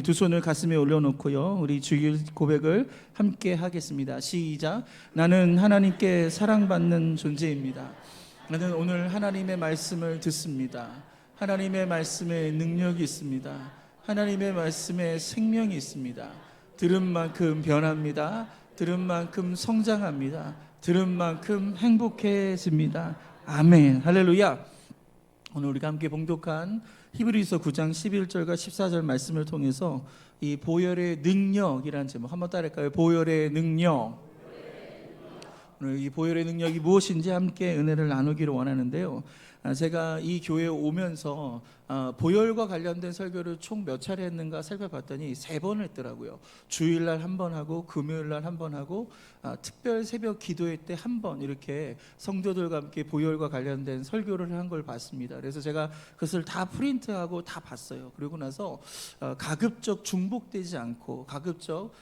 두 손을 가슴에 올려놓고요, 우리 주일 고백을 함께 하겠습니다. 시작. 나는 하나님께 사랑받는 존재입니다. 나는 오늘 하나님의 말씀을 듣습니다. 하나님의 말씀에 능력이 있습니다. 하나님의 말씀에 생명이 있습니다. 들은 만큼 변합니다. 들은 만큼 성장합니다. 들은 만큼 행복해집니다. 아멘. 할렐루야. 오늘 우리가 함께 봉독한 히브리서 9장 11절과 14절 말씀을 통해서 이 보혈의 능력이라는 제목 한번 따라할까요? 보혈의 능력. 오늘 이 보혈의 능력이 무엇인지 함께 은혜를 나누기를 원하는데요, 제가 이 교회에 오면서 보혈과 관련된 설교를 총 몇 차례 했는가 살펴봤더니 3번 했더라고요. 주일날 한 번 하고 금요일날 한 번 하고 특별 새벽 기도회 때 한 번, 이렇게 성도들과 함께 보혈과 관련된 설교를 한 걸 봤습니다. 그래서 제가 그것을 다 프린트하고 다 봤어요. 그리고 나서 가급적 중복되지 않고 가급적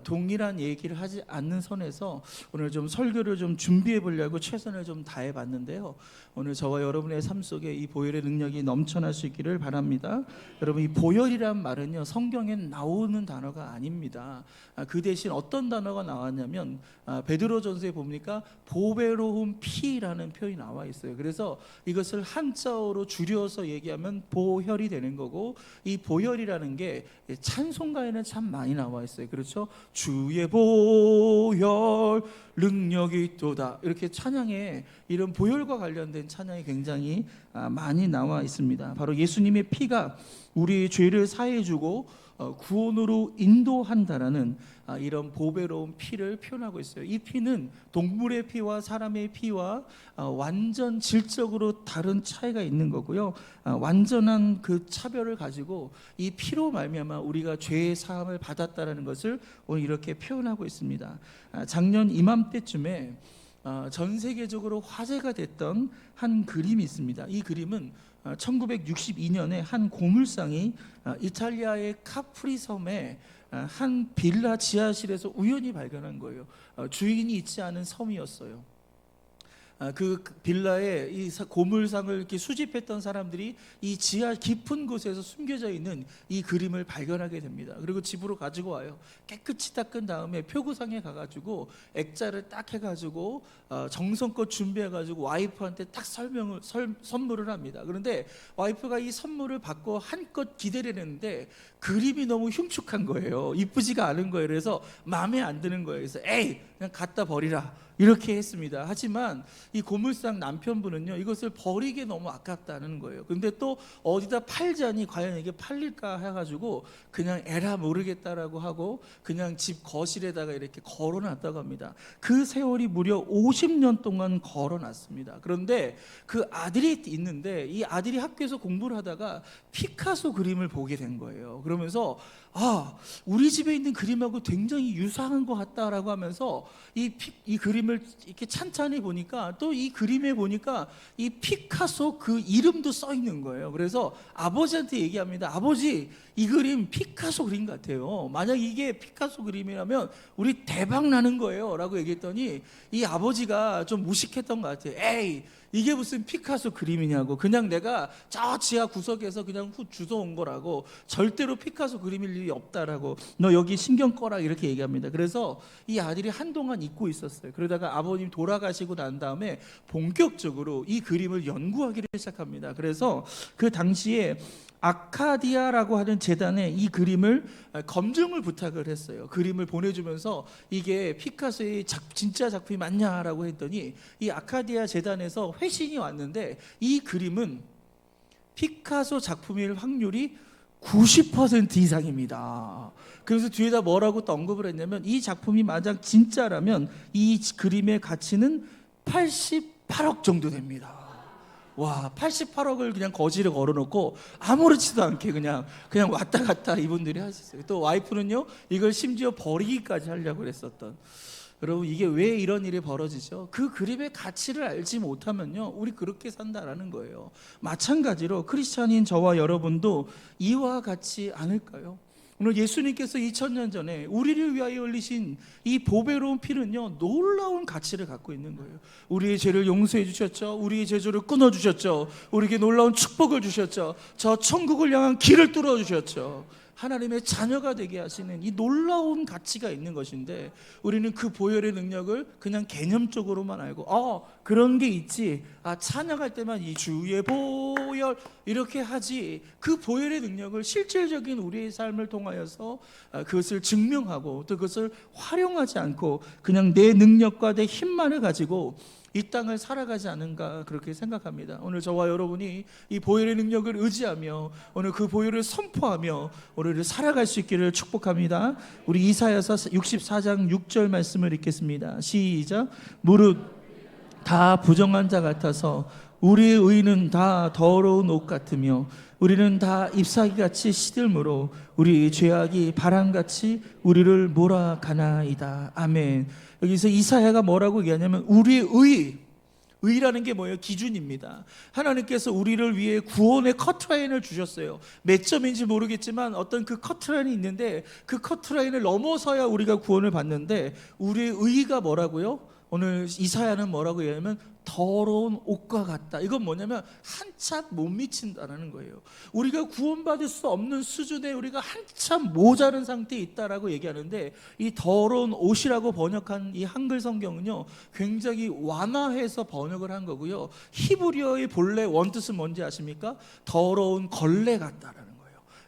동일한 얘기를 하지 않는 선에서 오늘 좀 설교를 좀 준비해 보려고 최선을 좀 다해 봤는데요, 오늘 저와 여러분의 삶 속에 이 보혈의 능력이 넘쳐날 수 있기를 바랍니다. 여러분, 이 보혈이란 말은요, 성경엔 나오는 단어가 아닙니다. 그 대신 어떤 단어가 나왔냐면 베드로전서에 보니까 보배로운 피라는 표현이 나와 있어요. 그래서 이것을 한자어로 줄여서 얘기하면 보혈이 되는 거고, 이 보혈이라는 게 찬송가에는 참 많이 나와 있어요. 그렇죠? 주의 보혈 능력이 있도다, 이렇게 찬양에 이런 보혈과 관련된 찬양이 굉장히 많이 나와 있습니다. 바로 예수님의 피가 우리의 죄를 사해주고 구원으로 인도한다라는 이런 보배로운 피를 표현하고 있어요. 이 피는 동물의 피와 사람의 피와 완전 질적으로 다른 차이가 있는 거고요, 완전한 그 차별을 가지고 이 피로 말미암아 우리가 죄의 사함을 받았다라는 것을 오늘 이렇게 표현하고 있습니다. 작년 이맘때쯤에 전 세계적으로 화제가 됐던 한 그림이 있습니다. 이 그림은 1962년에 한 고물상이 이탈리아의 카프리 섬의 한 빌라 지하실에서 우연히 발견한 거예요. 주인이 있지 않은 섬이었어요. 그 빌라에 이 고물상을 이렇게 수집했던 사람들이 이 지하 깊은 곳에서 숨겨져 있는 이 그림을 발견하게 됩니다. 그리고 집으로 가지고 와요. 깨끗이 닦은 다음에 표구상에 가가지고 액자를 딱 해가지고 정성껏 준비해가지고 와이프한테 딱 선물을 합니다. 그런데 와이프가 이 선물을 받고 한껏 기대를 했는데 그림이 너무 흉측한 거예요. 이쁘지가 않은 거예요. 그래서 마음에 안 드는 거예요. 그래서 에이, 그냥 갖다 버리라, 이렇게 했습니다. 하지만 이 고물상 남편분은요, 이것을 버리기 너무 아깝다는 거예요. 근데 또 어디다 팔자니 과연 이게 팔릴까 해가지고 그냥 에라 모르겠다라고 하고 그냥 집 거실에다가 이렇게 걸어놨다고 합니다. 그 세월이 무려 50년 동안 걸어놨습니다. 그런데 그 아들이 있는데 이 아들이 학교에서 공부를 하다가 피카소 그림을 보게 된 거예요. 그러면서 우리 집에 있는 그림하고 굉장히 유사한 것 같다라고 하면서 이 그림을 이렇게 찬찬히 보니까 또 이 그림에 보니까 이 피카소 그 이름도 써 있는 거예요. 그래서 아버지한테 얘기합니다. 아버지, 이 그림 피카소 그림 같아요. 만약 이게 피카소 그림이라면 우리 대박 나는 거예요 라고 얘기했더니 이 아버지가 좀 무식했던 것 같아요. 에이, 이게 무슨 피카소 그림이냐고, 그냥 내가 저 지하 구석에서 그냥 주워온 거라고, 절대로 피카소 그림일 일이 없다라고, 너 여기 신경 꺼라, 이렇게 얘기합니다. 그래서 이 아들이 한동안 잊고 있었어요. 그러다가 아버님 돌아가시고 난 다음에 본격적으로 이 그림을 연구하기를 시작합니다. 그래서 그 당시에 아카디아라고 하는 재단에 이 그림을 검증을 부탁을 했어요. 그림을 보내주면서 이게 피카소의 진짜 작품이 맞냐라고 했더니 이 아카디아 재단에서 회신이 왔는데 이 그림은 피카소 작품일 확률이 90% 이상입니다. 그래서 뒤에다 뭐라고 또 언급을 했냐면 이 작품이 만약 진짜라면 이 그림의 가치는 88억 정도 됩니다. 와, 88억을 그냥 거지를 걸어놓고 아무렇지도 않게 그냥 왔다 갔다 이분들이 하셨어요. 또 와이프는요, 이걸 심지어 버리기까지 하려고 그랬었던. 여러분, 이게 왜 이런 일이 벌어지죠? 그 그림의 가치를 알지 못하면요, 우리 그렇게 산다라는 거예요. 마찬가지로 크리스찬인 저와 여러분도 이와 같지 않을까요? 오늘 예수님께서 2000년 전에 우리를 위하여 흘리신 이 보배로운 피는요, 놀라운 가치를 갖고 있는 거예요. 우리의 죄를 용서해 주셨죠. 우리의 죄조를 끊어 주셨죠. 우리에게 놀라운 축복을 주셨죠. 저 천국을 향한 길을 뚫어 주셨죠. 하나님의 자녀가 되게 하시는 이 놀라운 가치가 있는 것인데, 우리는 그 보혈의 능력을 그냥 개념적으로만 알고 그런 게 있지, 찬양할 때만 이 주의 보혈 이렇게 하지, 그 보혈의 능력을 실질적인 우리의 삶을 통하여서 그것을 증명하고 또 그것을 활용하지 않고 그냥 내 능력과 내 힘만을 가지고 이 땅을 살아가지 않은가, 그렇게 생각합니다. 오늘 저와 여러분이 이 보혈의 능력을 의지하며 오늘 그 보혈을 선포하며 오늘을 살아갈 수 있기를 축복합니다. 우리 이사야서 64장 6절 말씀을 읽겠습니다. 시작. 무릇 다 부정한 자 같아서 우리의 의는 다 더러운 옷 같으며 우리는 다 잎사귀같이 시들므로 우리 죄악이 바람같이 우리를 몰아가나이다. 아멘. 여기서 이사야가 뭐라고 얘기하냐면 우리의 의라는 게 뭐예요? 기준입니다. 하나님께서 우리를 위해 구원의 커트라인을 주셨어요. 몇 점인지 모르겠지만 어떤 그 커트라인이 있는데 그 커트라인을 넘어서야 우리가 구원을 받는데, 우리의 의가 뭐라고요? 오늘 이사야는 뭐라고 얘기하면 더러운 옷과 같다. 이건 뭐냐면 한참 못 미친다라는 거예요. 우리가 구원받을 수 없는 수준에 우리가 한참 모자른 상태에 있다라고 얘기하는데, 이 더러운 옷이라고 번역한 이 한글 성경은요 굉장히 완화해서 번역을 한 거고요. 히브리어의 본래 원뜻은 뭔지 아십니까? 더러운 걸레 같다라는 거예요.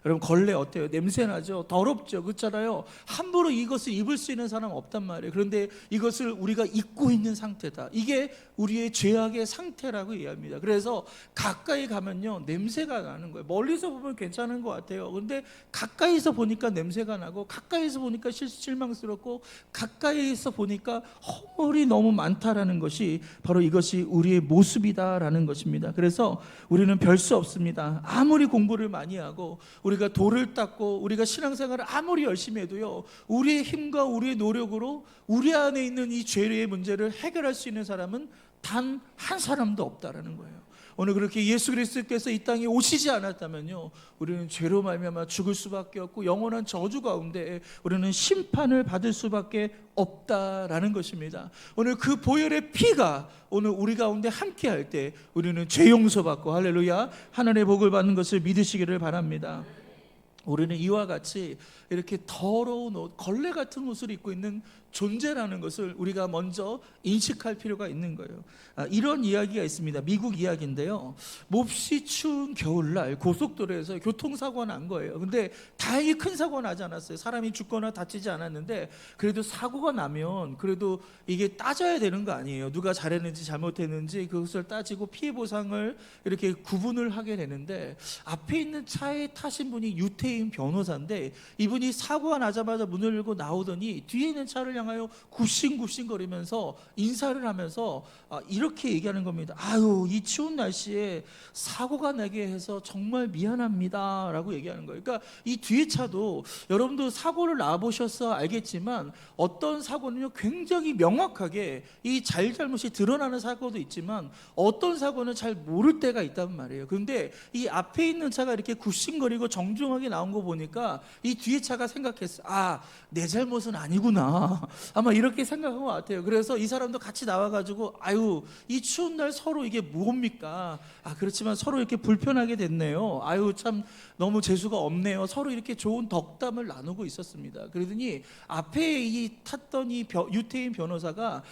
여러분, 걸레 어때요? 냄새 나죠? 더럽죠? 그렇잖아요. 함부로 이것을 입을 수 있는 사람 없단 말이에요. 그런데 이것을 우리가 입고 있는 상태다. 이게 우리의 죄악의 상태라고 이해합니다. 그래서 가까이 가면요 냄새가 나는 거예요. 멀리서 보면 괜찮은 것 같아요. 그런데 가까이서 보니까 냄새가 나고, 가까이서 보니까 실망스럽고, 가까이서 보니까 허물이 너무 많다라는 것이 바로 이것이 우리의 모습이다라는 것입니다. 그래서 우리는 별 수 없습니다. 아무리 공부를 많이 하고 우리가 돌을 닦고 우리가 신앙생활을 아무리 열심히 해도요, 우리의 힘과 우리의 노력으로 우리 안에 있는 이 죄의 문제를 해결할 수 있는 사람은 단 한 사람도 없다라는 거예요. 오늘 그렇게 예수 그리스도께서 이 땅에 오시지 않았다면요, 우리는 죄로 말미암아 죽을 수밖에 없고 영원한 저주 가운데 우리는 심판을 받을 수밖에 없다라는 것입니다. 오늘 그 보혈의 피가 오늘 우리 가운데 함께 할 때 우리는 죄 용서받고, 할렐루야, 하나님의 복을 받는 것을 믿으시기를 바랍니다. 우리는 이와 같이 이렇게 더러운 옷, 걸레 같은 옷을 입고 있는 존재라는 것을 우리가 먼저 인식할 필요가 있는 거예요. 이런 이야기가 있습니다. 미국 이야기인데요. 몹시 추운 겨울날 고속도로에서 교통사고가 난 거예요. 근데 다행히 큰 사고가 나지 않았어요. 사람이 죽거나 다치지 않았는데, 그래도 사고가 나면 그래도 이게 따져야 되는 거 아니에요. 누가 잘했는지 잘못했는지 그것을 따지고 피해 보상을 이렇게 구분을 하게 되는데, 앞에 있는 차에 타신 분이 유태인 변호사인데, 이분이 사고가 나자마자 문을 열고 나오더니 뒤에 있는 차를 향하여 굽신굽신거리면서 인사를 하면서 이렇게 얘기하는 겁니다. 아유, 이 추운 날씨에 사고가 나게 해서 정말 미안합니다 라고 얘기하는 거예요. 그러니까 이 뒤에 차도, 여러분도 사고를 나보셔서 알겠지만 어떤 사고는요 굉장히 명확하게 이 잘잘못이 드러나는 사고도 있지만 어떤 사고는 잘 모를 때가 있단 말이에요. 그런데 이 앞에 있는 차가 이렇게 굽신거리고 정중하게 나온 거 보니까 이 뒤에 차가 생각했어. 내 잘못은 아니구나. 아마 이렇게 생각한 것 같아요. 그래서 이 사람도 같이 나와가지고, 아유, 이 추운 날 서로 이게 뭡니까? 그렇지만 서로 이렇게 불편하게 됐네요. 아유, 참 너무 재수가 없네요. 서로 이렇게 좋은 덕담을 나누고 있었습니다. 그러더니 앞에 이 탔던 이 유태인 변호사가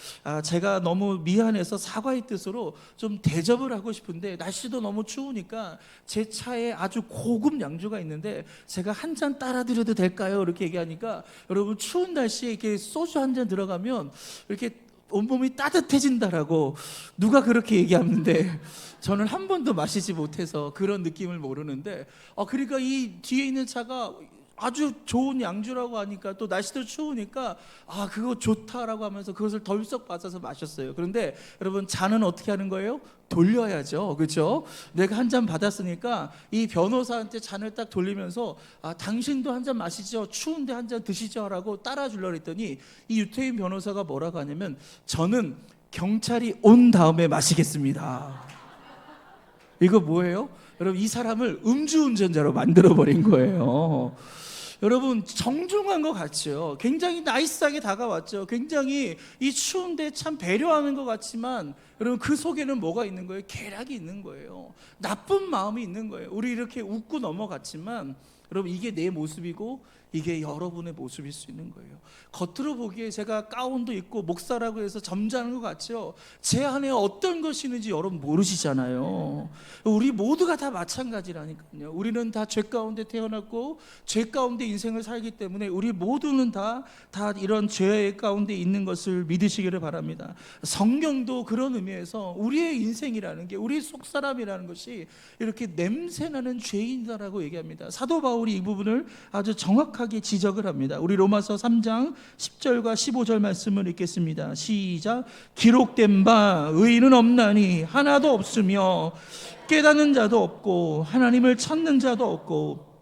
제가 너무 미안해서 사과의 뜻으로 좀 대접을 하고 싶은데 날씨도 너무 추우니까 제 차에 아주 고급 양주가 있는데 제가 한 잔 따라 드려도 될까요? 이렇게 얘기하니까, 여러분, 추운 날씨에 이렇게 소주 한 잔 들어가면 이렇게 온몸이 따뜻해진다라고 누가 그렇게 얘기하는데, 저는 한 번도 마시지 못해서 그런 느낌을 모르는데, 그러니까 이 뒤에 있는 차가 아주 좋은 양주라고 하니까, 또 날씨도 추우니까 그거 좋다라고 하면서 그것을 덜썩 받아서 마셨어요. 그런데 여러분, 잔은 어떻게 하는 거예요? 돌려야죠. 그렇죠? 내가 한 잔 받았으니까 이 변호사한테 잔을 딱 돌리면서 당신도 한 잔 마시죠, 추운데 한 잔 드시죠 라고 따라주려고 했더니 이 유태인 변호사가 뭐라고 하냐면, 저는 경찰이 온 다음에 마시겠습니다. 이거 뭐예요? 여러분, 이 사람을 음주운전자로 만들어버린 거예요. 여러분, 정중한 것 같죠? 굉장히 나이스하게 다가왔죠? 굉장히 이 추운데 참 배려하는 것 같지만, 여러분, 그 속에는 뭐가 있는 거예요? 계략이 있는 거예요. 나쁜 마음이 있는 거예요. 우리 이렇게 웃고 넘어갔지만, 여러분, 이게 내 모습이고 이게 여러분의 모습일 수 있는 거예요. 겉으로 보기에 제가 가운도 입고 목사라고 해서 점잖은 것 같죠? 제 안에 어떤 것이 있는지 여러분 모르시잖아요. 우리 모두가 다 마찬가지라니까요. 우리는 다 죄 가운데 태어났고 죄 가운데 인생을 살기 때문에 우리 모두는 다 이런 죄 가운데 있는 것을 믿으시기를 바랍니다. 성경도 그런 의미에서 우리의 인생이라는 게, 우리 속사람이라는 것이 이렇게 냄새나는 죄인이다라고 얘기합니다. 사도 바울이 이 부분을 아주 정확하게 지적을 합니다. 우리 로마서 3장 10절과 15절 말씀을 읽겠습니다. 시작. 기록된 바 의인은 없나니 하나도 없으며 깨닫는 자도 없고 하나님을 찾는 자도 없고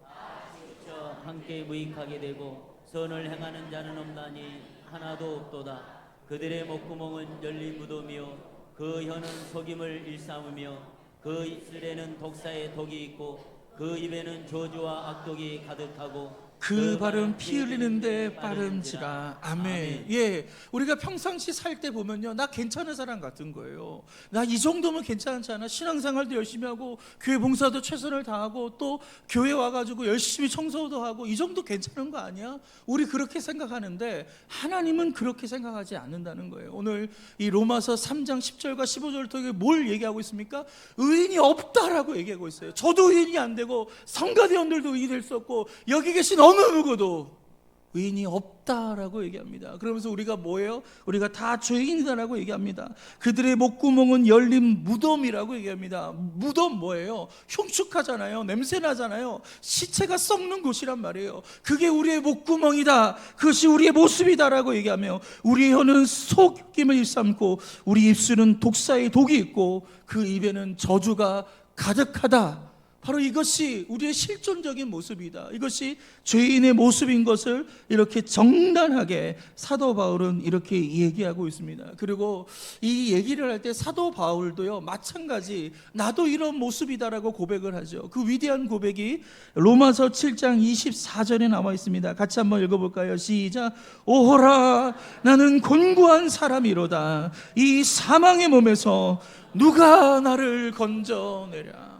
함께 무익하게 되고 선을 행하는 자는 없나니 하나도 없도다. 그들의 목구멍은 열린 무덤이요 그 혀는 속임을 일삼으며 그 입술에는 독사의 독이 있고 그 입에는 저주와 악독이 가득하고 그 발은 피 흘리는데 빠른지라. 아멘. 예, 우리가 평상시 살 때 보면요, 나 괜찮은 사람 같은 거예요. 나 이 정도면 괜찮지 않아? 신앙생활도 열심히 하고 교회 봉사도 최선을 다하고 또 교회 와가지고 열심히 청소도 하고 이 정도 괜찮은 거 아니야? 우리 그렇게 생각하는데 하나님은 그렇게 생각하지 않는다는 거예요. 오늘 이 로마서 3장 10절과 15절을 통해 뭘 얘기하고 있습니까? 의인이 없다라고 얘기하고 있어요. 저도 의인이 안 되고 성가대원들도 의인이 될 수 없고 여기 계신 어느 누구도 의인이 없다라고 얘기합니다. 그러면서 우리가 뭐예요? 우리가 다 죄인이다라고 얘기합니다. 그들의 목구멍은 열린 무덤이라고 얘기합니다. 무덤 뭐예요? 흉측하잖아요. 냄새나잖아요. 시체가 썩는 곳이란 말이에요. 그게 우리의 목구멍이다, 그것이 우리의 모습이다라고 얘기하며 우리의 혀는 속임을 일삼고 우리 입술은 독사의 독이 있고 그 입에는 저주가 가득하다. 바로 이것이 우리의 실존적인 모습이다. 이것이 죄인의 모습인 것을 이렇게 정단하게 사도 바울은 이렇게 얘기하고 있습니다. 그리고 이 얘기를 할 때 사도 바울도요, 마찬가지 나도 이런 모습이다라고 고백을 하죠. 그 위대한 고백이 로마서 7장 24절에 나와 있습니다. 같이 한번 읽어볼까요? 시작. 오호라 나는 곤고한 사람이로다. 이 사망의 몸에서 누가 나를 건져내랴.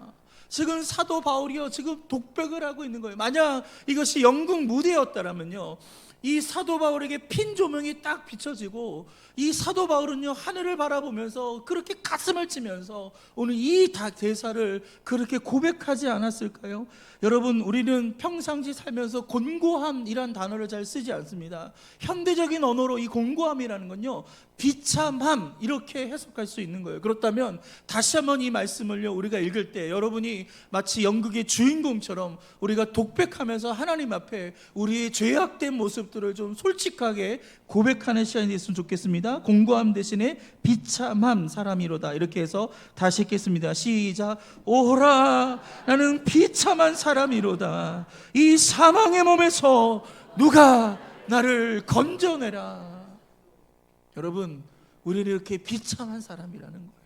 지금 사도 바울이요, 지금 독백을 하고 있는 거예요. 만약 이것이 영국 무대였다라면요, 이 사도 바울에게 핀 조명이 딱 비춰지고 이 사도 바울은요, 하늘을 바라보면서 그렇게 가슴을 치면서 오늘 이 대사를 그렇게 고백하지 않았을까요? 여러분, 우리는 평상시 살면서 곤고함이란 단어를 잘 쓰지 않습니다. 현대적인 언어로 이 곤고함이라는 건요, 비참함, 이렇게 해석할 수 있는 거예요. 그렇다면 다시 한번 이 말씀을요, 우리가 읽을 때 여러분이 마치 연극의 주인공처럼 우리가 독백하면서 하나님 앞에 우리의 죄악된 모습들을 좀 솔직하게 고백하는 시간이 됐으면 좋겠습니다. 곤고함 대신에 비참함 사람이로다, 이렇게 해서 다시 읽겠습니다. 시작. 오호라 나는 비참한 사람이로다. 이 사망의 몸에서 누가 나를 건져내라. 여러분, 우리는 이렇게 비참한 사람이라는 거예요.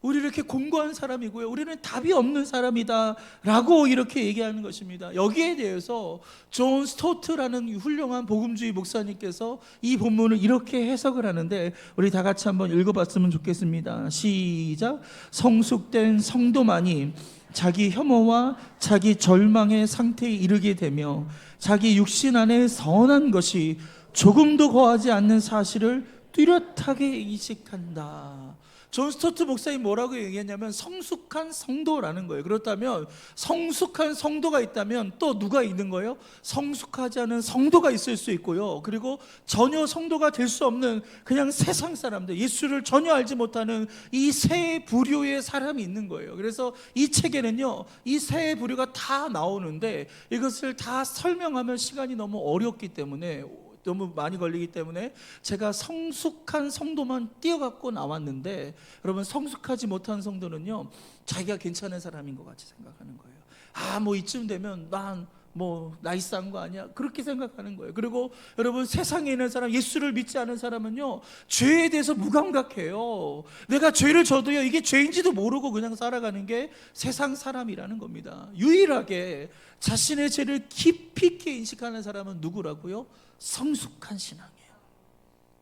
우리는 이렇게 곤고한 사람이고요, 우리는 답이 없는 사람이다 라고 이렇게 얘기하는 것입니다. 여기에 대해서 존 스토트라는 훌륭한 복음주의 목사님께서 이 본문을 이렇게 해석을 하는데 우리 다 같이 한번 읽어봤으면 좋겠습니다. 시작. 성숙된 성도만이 자기 혐오와 자기 절망의 상태에 이르게 되며 자기 육신 안에 선한 것이 조금도 거하지 않는 사실을 뚜렷하게 인식한다. 존 스토트 목사님 뭐라고 얘기했냐면 성숙한 성도라는 거예요. 그렇다면 성숙한 성도가 있다면 또 누가 있는 거예요? 성숙하지 않은 성도가 있을 수 있고요, 그리고 전혀 성도가 될 수 없는 그냥 세상 사람들, 예수를 전혀 알지 못하는 이 세 부류의 사람이 있는 거예요. 그래서 이 책에는요, 이 세 부류가 다 나오는데 이것을 다 설명하면 시간이 너무 어렵기 때문에, 너무 많이 걸리기 때문에 제가 성숙한 성도만 띄어갖고 나왔는데, 여러분, 성숙하지 못한 성도는요, 자기가 괜찮은 사람인 것 같이 생각하는 거예요. 아, 뭐 이쯤 되면 난 뭐 나이스한 거 아니야, 그렇게 생각하는 거예요. 그리고 여러분, 세상에 있는 사람, 예수를 믿지 않은 사람은요, 죄에 대해서 무감각해요. 내가 죄를 져도요, 이게 죄인지도 모르고 그냥 살아가는 게 세상 사람이라는 겁니다. 유일하게 자신의 죄를 깊이 있게 인식하는 사람은 누구라고요? 성숙한 신앙이에요.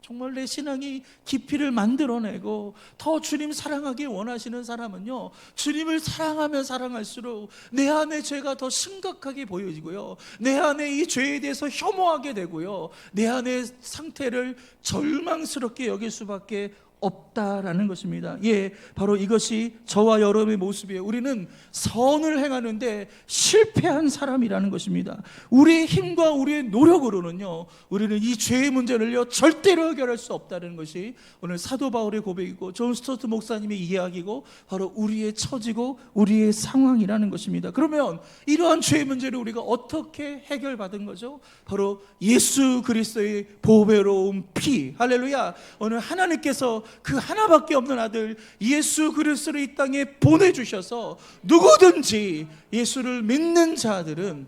정말 내 신앙이 깊이를 만들어내고 더 주님 사랑하기 원하시는 사람은요, 주님을 사랑하면 사랑할수록 내 안에 죄가 더 심각하게 보여지고요, 내 안에 이 죄에 대해서 혐오하게 되고요, 내 안의 상태를 절망스럽게 여길 수밖에 없다라는 것입니다. 예, 바로 이것이 저와 여러분의 모습이에요. 우리는 선을 행하는데 실패한 사람이라는 것입니다. 우리의 힘과 우리의 노력으로는요, 우리는 이 죄의 문제를요 절대로 해결할 수 없다는 것이 오늘 사도 바울의 고백이고 존 스토트 목사님의 이야기고 바로 우리의 처지고 우리의 상황이라는 것입니다. 그러면 이러한 죄의 문제를 우리가 어떻게 해결받은 거죠? 바로 예수 그리스도의 보배로운 피, 할렐루야. 오늘 하나님께서 그 하나밖에 없는 아들 예수 그리스도를 이 땅에 보내주셔서 누구든지 예수를 믿는 자들은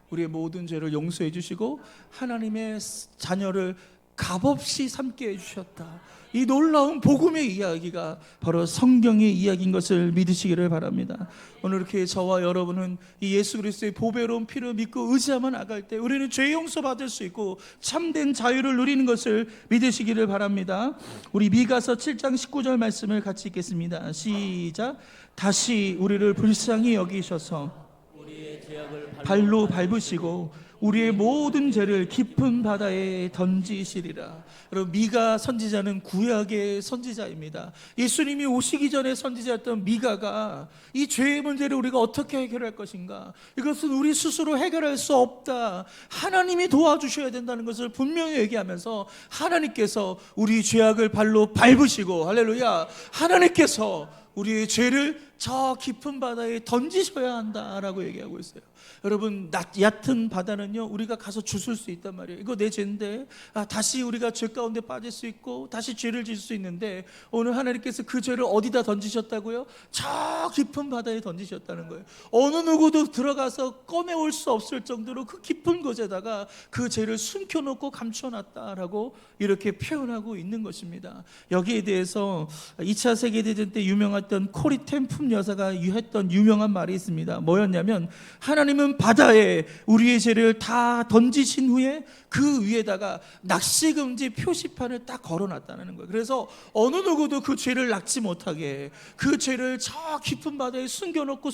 우리의 모든 죄를 용서해 주시고 하나님의 자녀를 값없이 삼게 해주셨다. 이 놀라운 복음의 이야기가 바로 성경의 이야기인 것을 믿으시기를 바랍니다. 오늘 이렇게 저와 여러분은 이 예수 그리스도의 보배로운 피를 믿고 의지하며 나갈 때 우리는 죄 용서 받을 수 있고 참된 자유를 누리는 것을 믿으시기를 바랍니다. 우리 미가서 7장 19절 말씀을 같이 읽겠습니다. 시작. 다시 우리를 불쌍히 여기셔서 우리의 죄악을 발로 밟으시고 우리의 모든 죄를 깊은 바다에 던지시리라. 여러분, 미가 선지자는 구약의 선지자입니다. 예수님이 오시기 전에 선지자였던 미가가 이 죄의 문제를 우리가 어떻게 해결할 것인가, 이것은 우리 스스로 해결할 수 없다, 하나님이 도와주셔야 된다는 것을 분명히 얘기하면서 하나님께서 우리 죄악을 발로 밟으시고, 할렐루야, 하나님께서 우리의 죄를 저 깊은 바다에 던지셔야 한다라고 얘기하고 있어요. 여러분, 얕은 바다는요 우리가 가서 주술 수 있단 말이에요. 이거 내 죄인데, 다시 우리가 죄 가운데 빠질 수 있고 다시 죄를 지을 수 있는데, 오늘 하나님께서 그 죄를 어디다 던지셨다고요? 저 깊은 바다에 던지셨다는 거예요. 어느 누구도 들어가서 꺼내올 수 없을 정도로 그 깊은 곳에다가 그 죄를 숨겨놓고 감춰놨다라고 이렇게 표현하고 있는 것입니다. 여기에 대해서 2차 세계대전 때 유명했던 코리 텐품 여사가 했던 유명한 말이 있습니다. 뭐였냐면, 하나님은 바다에 우리의 죄를 다 던지신 후에 그 위에다가 낚시금지 표시판을 딱 걸어놨다는 거예요. 그래서 어느 누구도 그 죄를 낚지 못하게 그 죄를 저 깊은 바다에 숨겨놓고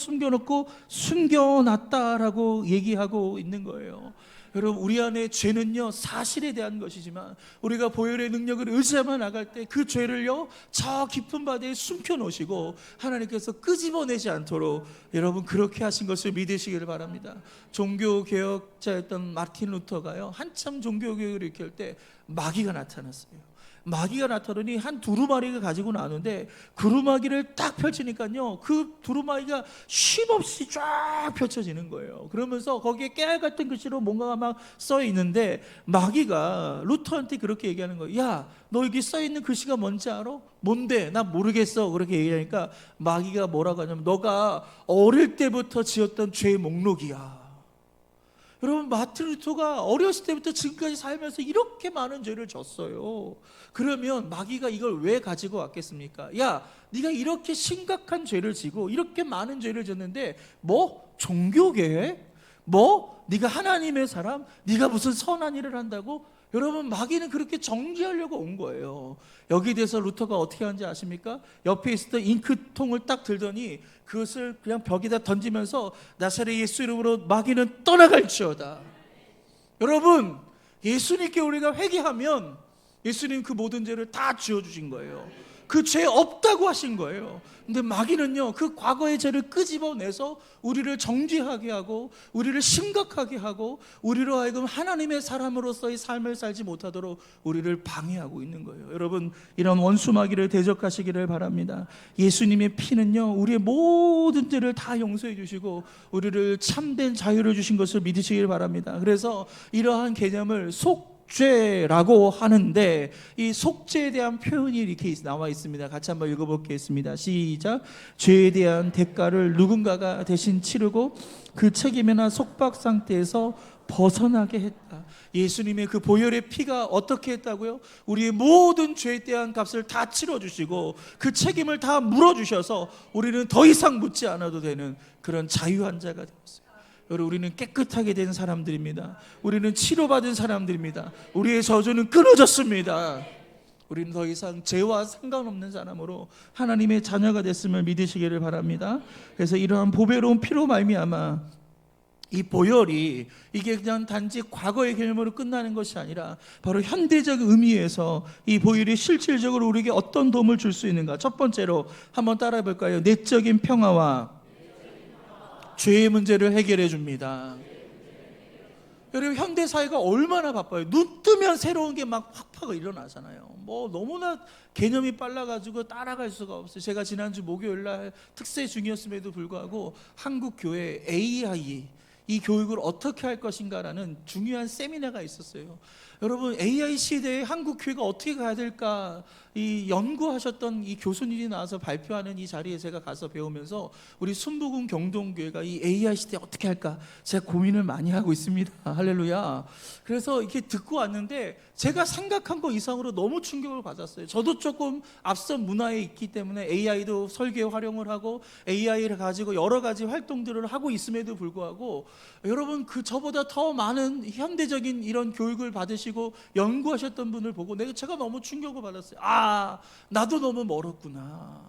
숨겨놨다라고 얘기하고 있는 거예요. 여러분, 우리 안에 죄는요 사실에 대한 것이지만 우리가 보혈의 능력을 의지하며 나갈 때 그 죄를요 저 깊은 바다에 숨겨놓으시고 하나님께서 끄집어내지 않도록 여러분 그렇게 하신 것을 믿으시기를 바랍니다. 종교개혁자였던 마틴 루터가요 한참 종교개혁을 일으킬 때 마귀가 나타났어요. 마귀가 나타나니 한 두루마리가 가지고 나오는데 두루마기를 딱 펼치니까요 그 두루마기가 쉼없이 쫙 펼쳐지는 거예요. 그러면서 거기에 깨알 같은 글씨로 뭔가가 막 써 있는데, 마귀가 루터한테 그렇게 얘기하는 거예요. 야, 너 여기 써 있는 글씨가 뭔지 알아? 뭔데? 나 모르겠어. 그렇게 얘기하니까 마귀가 뭐라고 하냐면, 너가 어릴 때부터 지었던 죄의 목록이야. 여러분, 마틴 루터가 어렸을 때부터 지금까지 살면서 이렇게 많은 죄를 졌어요. 그러면 마귀가 이걸 왜 가지고 왔겠습니까? 야, 네가 이렇게 심각한 죄를 지고 이렇게 많은 죄를 졌는데 뭐? 종교계획? 뭐? 네가 하나님의 사람? 네가 무슨 선한 일을 한다고? 여러분, 마귀는 그렇게 정죄하려고 온 거예요. 여기에 대해서 루터가 어떻게 하는지 아십니까? 옆에 있었던 잉크통을 딱 들더니 그것을 그냥 벽에다 던지면서 나사렛 예수 이름으로 마귀는 떠나갈지어다. 여러분, 예수님께 우리가 회개하면 예수님 그 모든 죄를 다 지어주신 거예요. 그 죄 없다고 하신 거예요. 근데 마귀는요 그 과거의 죄를 끄집어내서 우리를 정죄하게 하고 우리를 심각하게 하고 우리로 하여금 하나님의 사람으로서의 삶을 살지 못하도록 우리를 방해하고 있는 거예요. 여러분, 이런 원수 마귀를 대적하시기를 바랍니다. 예수님의 피는요 우리의 모든 죄를 다 용서해 주시고 우리를 참된 자유를 주신 것을 믿으시길 바랍니다. 그래서 이러한 개념을 속죄라고 하는데, 이 속죄에 대한 표현이 이렇게 나와 있습니다. 같이 한번 읽어보겠습니다. 시작. 죄에 대한 대가를 누군가가 대신 치르고 그 책임이나 속박 상태에서 벗어나게 했다. 예수님의 그 보혈의 피가 어떻게 했다고요? 우리의 모든 죄에 대한 값을 다 치러주시고 그 책임을 다 물어주셔서 우리는 더 이상 묻지 않아도 되는 그런 자유한 자가 되었어요. 여러분, 우리는 깨끗하게 된 사람들입니다. 우리는 치료받은 사람들입니다. 우리의 저주는 끊어졌습니다. 우리는 더 이상 죄와 상관없는 사람으로 하나님의 자녀가 됐음을 믿으시기를 바랍니다. 그래서 이러한 보배로운 피로 말미암아 이 보혈이 이게 그냥 단지 과거의 개념으로 끝나는 것이 아니라 바로 현대적 의미에서 이 보혈이 실질적으로 우리에게 어떤 도움을 줄 수 있는가. 첫 번째로 한번 따라해 볼까요? 내적인 평화와 죄의 문제를 해결해 줍니다. 여러분, 현대 사회가 얼마나 바빠요. 눈 뜨면 새로운 게 막 확 일어나잖아요. 뭐 너무나 개념이 빨라가지고 따라갈 수가 없어요. 제가 지난주 목요일날 특세 중이었음에도 불구하고 한국 교회 AI 이 교육을 어떻게 할 것인가라는 중요한 세미나가 있었어요. 여러분, AI 시대에 한국 교회가 어떻게 가야 될까 이 연구하셨던 이 교수님이 나와서 발표하는 이 자리에 제가 가서 배우면서 우리 순복음 경동교회가 이 AI 시대에 어떻게 할까 제가 고민을 많이 하고 있습니다. 할렐루야. 그래서 이렇게 듣고 왔는데 제가 생각한 것 이상으로 너무 충격을 받았어요. 저도 조금 앞선 문화에 있기 때문에 AI도 설계에 활용을 하고 AI를 가지고 여러 가지 활동들을 하고 있음에도 불구하고 여러분, 그 저보다 더 많은 현대적인 이런 교육을 받으시고 연구하셨던 분을 보고 제가 너무 충격을 받았어요. 나도 너무 멀었구나.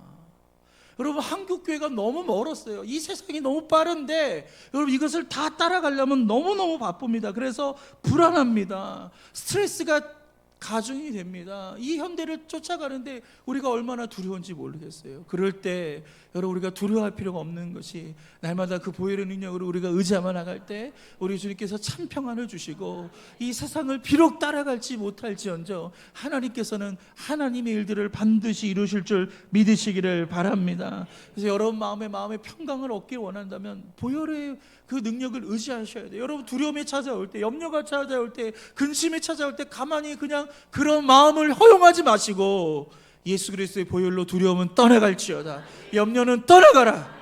여러분, 한국 교회가 너무 멀었어요. 이 세상이 너무 빠른데 여러분, 이것을 다 따라가려면 너무너무 바쁩니다. 그래서 불안합니다. 스트레스가 가중이 됩니다. 이 현대를 쫓아가는데 우리가 얼마나 두려운지 모르겠어요. 그럴 때 여러분, 우리가 두려워할 필요가 없는 것이 날마다 그 보혈의 능력으로 우리가 의지하며 나갈 때 우리 주님께서 참 평안을 주시고 이 세상을 비록 따라갈지 못할지언정 하나님께서는 하나님의 일들을 반드시 이루실 줄 믿으시기를 바랍니다. 그래서 여러분 마음의 평강을 얻길 원한다면 보혈의 그 능력을 의지하셔야 돼요. 여러분, 두려움이 찾아올 때, 염려가 찾아올 때, 근심이 찾아올 때 가만히 그냥 그런 마음을 허용하지 마시고 예수 그리스도의 보혈로 두려움은 떠나갈지어다, 염려는 떠나가라.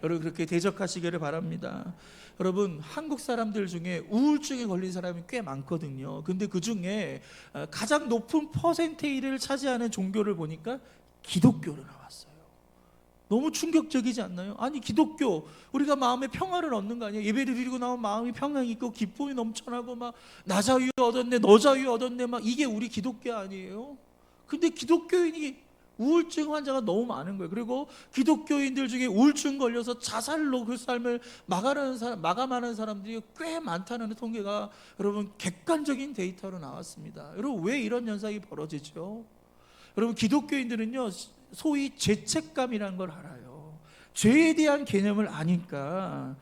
여러분, 그렇게 대적하시기를 바랍니다. 여러분, 한국 사람들 중에 우울증에 걸린 사람이 꽤 많거든요. 근데 그 중에 가장 높은 퍼센테이지를 차지하는 종교를 보니까 기독교로 나왔어요. 너무 충격적이지 않나요? 아니, 기독교, 우리가 마음의 평화를 얻는 거 아니에요? 예배를 드리고 나면 마음이 평강이 있고 기쁨이 넘쳐나고 막 나 자유 얻었네, 너 자유 얻었네, 막 이게 우리 기독교 아니에요? 근데 기독교인이 우울증 환자가 너무 많은 거예요. 그리고 기독교인들 중에 우울증 걸려서 자살로 그 삶을 마감하는 사람들이 꽤 많다는 통계가 여러분 객관적인 데이터로 나왔습니다. 여러분, 왜 이런 현상이 벌어지죠? 여러분, 기독교인들은요 소위 죄책감이라는 걸 알아요. 죄에 대한 개념을 아니까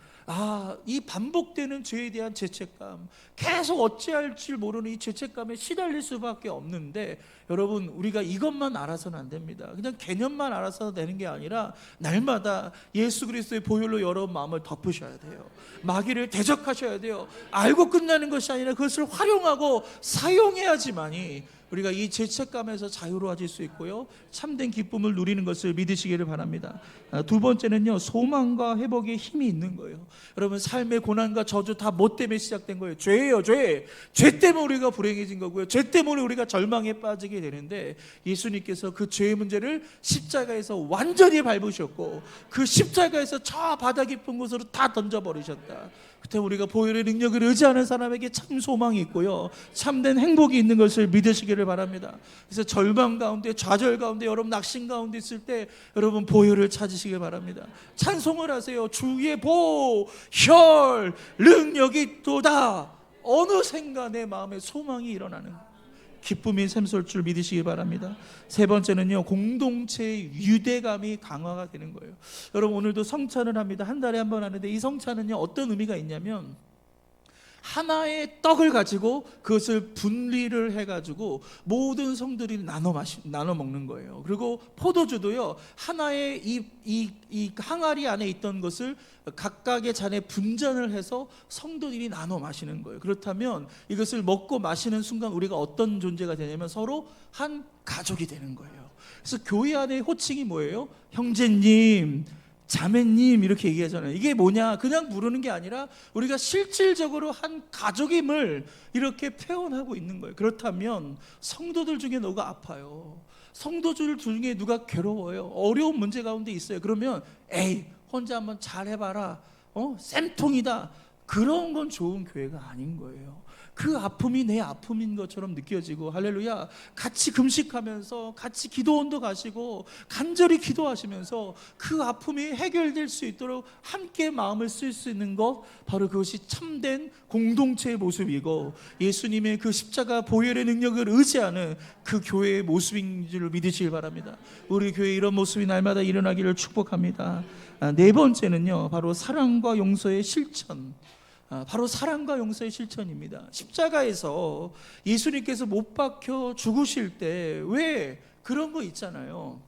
이 반복되는 죄에 대한 죄책감, 계속 어찌할지 모르는 이 죄책감에 시달릴 수밖에 없는데 여러분, 우리가 이것만 알아서는 안 됩니다. 그냥 개념만 알아서 되는 게 아니라 날마다 예수 그리스도의 보혈로 여러분 마음을 덮으셔야 돼요. 마귀를 대적하셔야 돼요. 알고 끝나는 것이 아니라 그것을 활용하고 사용해야지만이 우리가 이 죄책감에서 자유로워질 수 있고요, 참된 기쁨을 누리는 것을 믿으시기를 바랍니다. 두 번째는요, 소망과 회복의 힘이 있는 거예요. 여러분, 삶의 고난과 저주 다 뭐 때문에 시작된 거예요? 죄예요. 죄 때문에 우리가 불행해진 거고요, 죄 때문에 우리가 절망에 빠지게 되는데 예수님께서 그 죄의 문제를 십자가에서 완전히 밟으셨고 그 십자가에서 저 바다 깊은 곳으로 다 던져버리셨다. 그때 우리가 보혈의 능력을 의지하는 사람에게 참 소망이 있고요, 참된 행복이 있는 것을 믿으시기를 바랍니다. 그래서 절망 가운데, 좌절 가운데, 여러분 낙심 가운데 있을 때 여러분 보혈을 찾으시길 바랍니다. 찬송을 하세요. 주의 보혈 능력이 또다. 어느 생각 내 마음에 소망이 일어나는, 기쁨이 샘솟을 줄 믿으시기 바랍니다. 세 번째는요, 공동체의 유대감이 강화가 되는 거예요. 여러분, 오늘도 성찬을 합니다. 한 달에 한 번 하는데 이 성찬은요 어떤 의미가 있냐면 하나의 떡을 가지고 그것을 분리를 해가지고 모든 성들이 나눠 먹는 거예요. 그리고 포도주도요, 하나의 이 항아리 안에 있던 것을 각각의 잔에 분잔을 해서 성도들이 나눠 마시는 거예요. 그렇다면 이것을 먹고 마시는 순간 우리가 어떤 존재가 되냐면 서로 한 가족이 되는 거예요. 그래서 교회 안에 호칭이 뭐예요? 형제님, 자매님 이렇게 얘기하잖아요. 이게 뭐냐? 그냥 부르는 게 아니라 우리가 실질적으로 한 가족임을 이렇게 표현하고 있는 거예요. 그렇다면 성도들 중에 누가 아파요? 성도들 중에 누가 괴로워요? 어려운 문제 가운데 있어요. 그러면 혼자 한번 잘 해봐라, 쌤통이다, 그런 건 좋은 교회가 아닌 거예요. 그 아픔이 내 아픔인 것처럼 느껴지고, 할렐루야, 같이 금식하면서 같이 기도원도 가시고 간절히 기도하시면서 그 아픔이 해결될 수 있도록 함께 마음을 쓸 수 있는 것, 바로 그것이 참된 공동체의 모습이고 예수님의 그 십자가 보혈의 능력을 의지하는 그 교회의 모습인 줄 믿으시길 바랍니다. 우리 교회 이런 모습이 날마다 일어나기를 축복합니다. 네 번째는요, 바로 사랑과 용서의 실천. 바로 사랑과 용서의 실천입니다. 십자가에서 예수님께서 못 박혀 죽으실 때 왜 그런 거 있잖아요.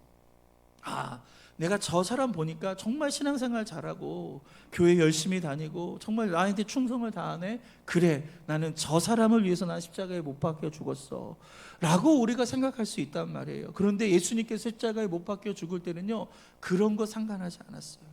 내가 저 사람 보니까 정말 신앙생활 잘하고 교회 열심히 다니고 정말 나한테 충성을 다하네. 그래, 나는 저 사람을 위해서 난 십자가에 못 박혀 죽었어 라고 우리가 생각할 수 있단 말이에요. 그런데 예수님께서 십자가에 못 박혀 죽을 때는요, 그런 거 상관하지 않았어요.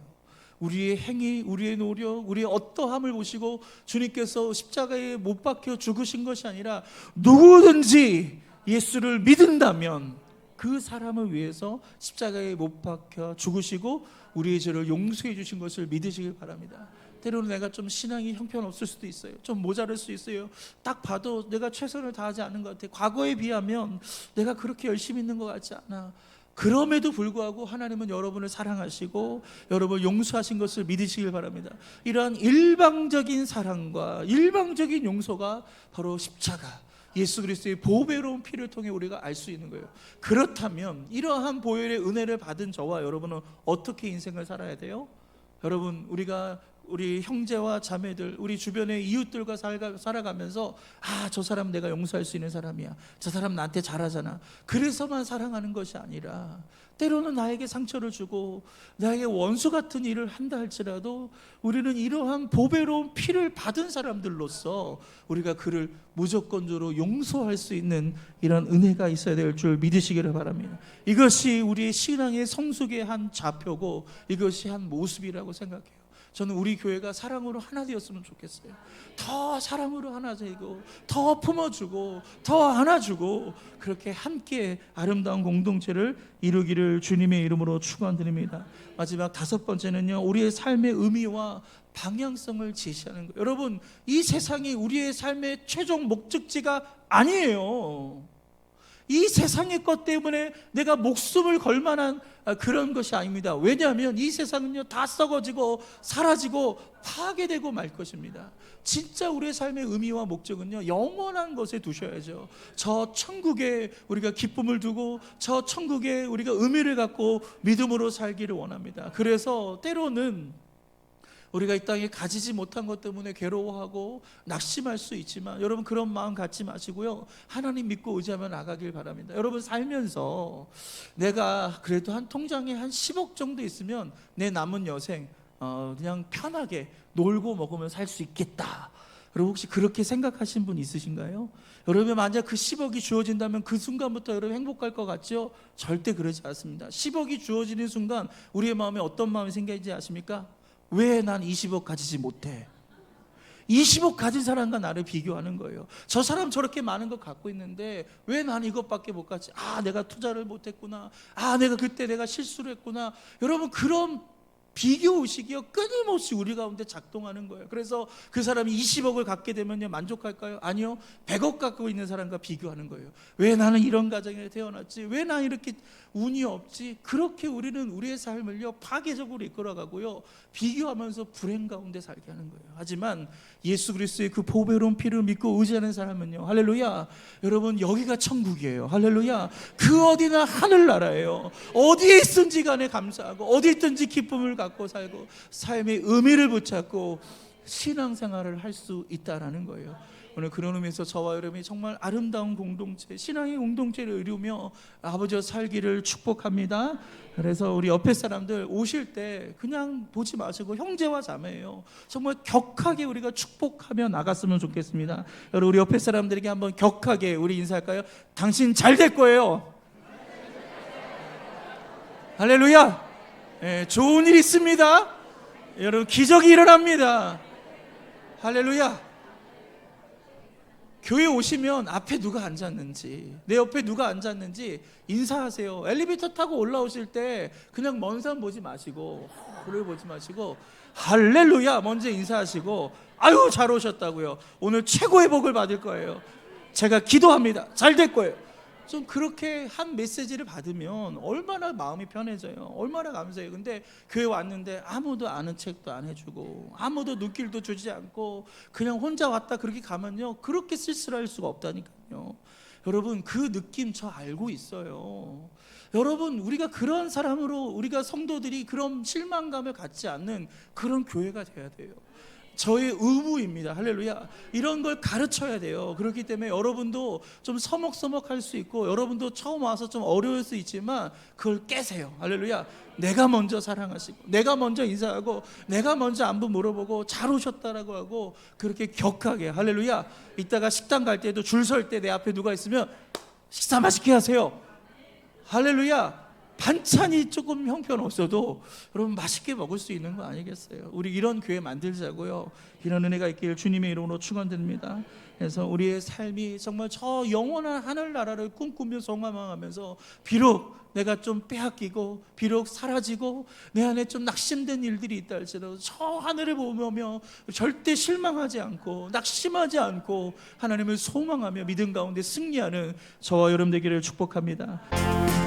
우리의 행위, 우리의 노력, 우리의 어떠함을 보시고 주님께서 십자가에 못 박혀 죽으신 것이 아니라 누구든지 예수를 믿는다면 그 사람을 위해서 십자가에 못 박혀 죽으시고 우리의 죄를 용서해 주신 것을 믿으시길 바랍니다. 때로는 내가 좀 신앙이 형편없을 수도 있어요. 좀 모자랄 수 있어요. 딱 봐도 내가 최선을 다하지 않은 것 같아. 과거에 비하면 내가 그렇게 열심히 있는 것 같지 않아. 그럼에도 불구하고 하나님은 여러분을 사랑하시고 여러분을 용서하신 것을 믿으시길 바랍니다. 이러한 일방적인 사랑과 일방적인 용서가 바로 십자가, 예수 그리스도의 보배로운 피를 통해 우리가 알 수 있는 거예요. 그렇다면 이러한 보혈의 은혜를 받은 저와 여러분은 어떻게 인생을 살아야 돼요? 여러분, 우리 형제와 자매들, 우리 주변의 이웃들과 살아가면서 저 사람 내가 용서할 수 있는 사람이야, 저 사람 나한테 잘하잖아, 그래서만 사랑하는 것이 아니라 때로는 나에게 상처를 주고 나에게 원수 같은 일을 한다 할지라도 우리는 이러한 보배로운 피를 받은 사람들로서 우리가 그를 무조건적으로 용서할 수 있는 이런 은혜가 있어야 될 줄 믿으시기를 바랍니다. 이것이 우리의 신앙의 성숙의 한 좌표고 이것이 한 모습이라고 생각해요. 저는 우리 교회가 사랑으로 하나 되었으면 좋겠어요. 더 사랑으로 하나 되고 더 품어주고 더 안아주고 그렇게 함께 아름다운 공동체를 이루기를 주님의 이름으로 축원드립니다. 마지막 다섯 번째는요, 우리의 삶의 의미와 방향성을 제시하는 거예요. 여러분, 이 세상이 우리의 삶의 최종 목적지가 아니에요. 이 세상의 것 때문에 내가 목숨을 걸 만한 그런 것이 아닙니다. 왜냐하면 이 세상은요, 다 썩어지고 사라지고 파괴되고 말 것입니다. 진짜 우리의 삶의 의미와 목적은요, 영원한 것에 두셔야죠. 저 천국에 우리가 기쁨을 두고 저 천국에 우리가 의미를 갖고 믿음으로 살기를 원합니다. 그래서 때로는 우리가 이 땅에 가지지 못한 것 때문에 괴로워하고 낙심할 수 있지만 여러분, 그런 마음 갖지 마시고요, 하나님 믿고 의지하며 나가길 바랍니다. 여러분, 살면서 내가 그래도 한 통장에 한 10억 정도 있으면 내 남은 여생 그냥 편하게 놀고 먹으며 살 수 있겠다. 여러분, 혹시 그렇게 생각하신 분 있으신가요? 여러분, 만약 그 10억이 주어진다면 그 순간부터 여러분 행복할 것 같죠? 절대 그러지 않습니다. 10억이 주어지는 순간 우리의 마음에 어떤 마음이 생기는지 아십니까? 왜 난 20억 가지지 못해? 20억 가진 사람과 나를 비교하는 거예요. 저 사람 저렇게 많은 거 갖고 있는데 왜 난 이것밖에 못 갖지? 내가 투자를 못했구나. 내가 그때 내가 실수를 했구나. 여러분, 그런 비교의식이요, 끊임없이 우리 가운데 작동하는 거예요. 그래서 그 사람이 20억을 갖게 되면요, 만족할까요? 아니요. 100억 갖고 있는 사람과 비교하는 거예요. 왜 나는 이런 가정에 태어났지? 왜 난 이렇게 운이 없지? 그렇게 우리는 우리의 삶을요, 파괴적으로 이끌어가고요, 비교하면서 불행 가운데 살게 하는 거예요. 하지만 예수 그리스도의 그 보배로운 피를 믿고 의지하는 사람은요, 할렐루야, 여러분, 여기가 천국이에요. 할렐루야. 그 어디나 하늘나라예요. 어디에 있든지 간에 감사하고 어디 있든지 기쁨을 갖고 살고 삶의 의미를 붙잡고 신앙생활을 할 수 있다라는 거예요. 오늘 그런 의미에서 저와 여러분이 정말 아름다운 공동체, 신앙의 공동체를 이루며 아버지와 살기를 축복합니다. 그래서 우리 옆에 사람들 오실 때 그냥 보지 마시고 형제와 자매예요. 정말 격하게 우리가 축복하며 나갔으면 좋겠습니다. 여러분, 우리 옆에 사람들에게 한번 격하게 우리 인사할까요? 당신 잘 될 거예요. 할렐루야. 좋은 일 있습니다. 여러분, 기적이 일어납니다. 할렐루야. 교회 오시면 앞에 누가 앉았는지, 내 옆에 누가 앉았는지 인사하세요. 엘리베이터 타고 올라오실 때 그냥 먼 산 보지 마시고, 그걸 보지 마시고 할렐루야 먼저 인사하시고, 아유 잘 오셨다고요. 오늘 최고의 복을 받을 거예요. 제가 기도합니다. 잘 될 거예요. 좀 그렇게 한 메시지를 받으면 얼마나 마음이 편해져요. 얼마나 감사해요. 근데 교회 왔는데 아무도 아는 책도 안 해주고, 아무도 눈길도 주지 않고 그냥 혼자 왔다 그렇게 가면요, 그렇게 쓸쓸할 수가 없다니까요. 여러분, 그 느낌 저 알고 있어요. 여러분, 우리가 그런 사람으로, 우리가 성도들이 그런 실망감을 갖지 않는 그런 교회가 돼야 돼요. 저의 의무입니다. 할렐루야. 이런 걸 가르쳐야 돼요. 그렇기 때문에 여러분도 좀 서먹서먹할 수 있고, 여러분도 처음 와서 좀 어려울 수 있지만 그걸 깨세요. 할렐루야. 내가 먼저 사랑하시고, 내가 먼저 인사하고, 내가 먼저 안부 물어보고 잘 오셨다라고 하고, 그렇게 격하게, 할렐루야. 이따가 식당 갈 때도 줄 설 때 내 앞에 누가 있으면 식사 맛있게 하세요. 할렐루야. 반찬이 조금 형편없어도 여러분 맛있게 먹을 수 있는 거 아니겠어요? 우리 이런 교회 만들자고요. 이런 은혜가 있길 주님의 이름으로 축원드립니다. 그래서 우리의 삶이 정말 저 영원한 하늘나라를 꿈꾸며 소망하면서, 비록 내가 좀 빼앗기고, 비록 사라지고, 내 안에 좀 낙심된 일들이 있다 할지라도 저 하늘을 보며 절대 실망하지 않고 낙심하지 않고 하나님을 소망하며 믿음 가운데 승리하는 저와 여러분 되기를 축복합니다.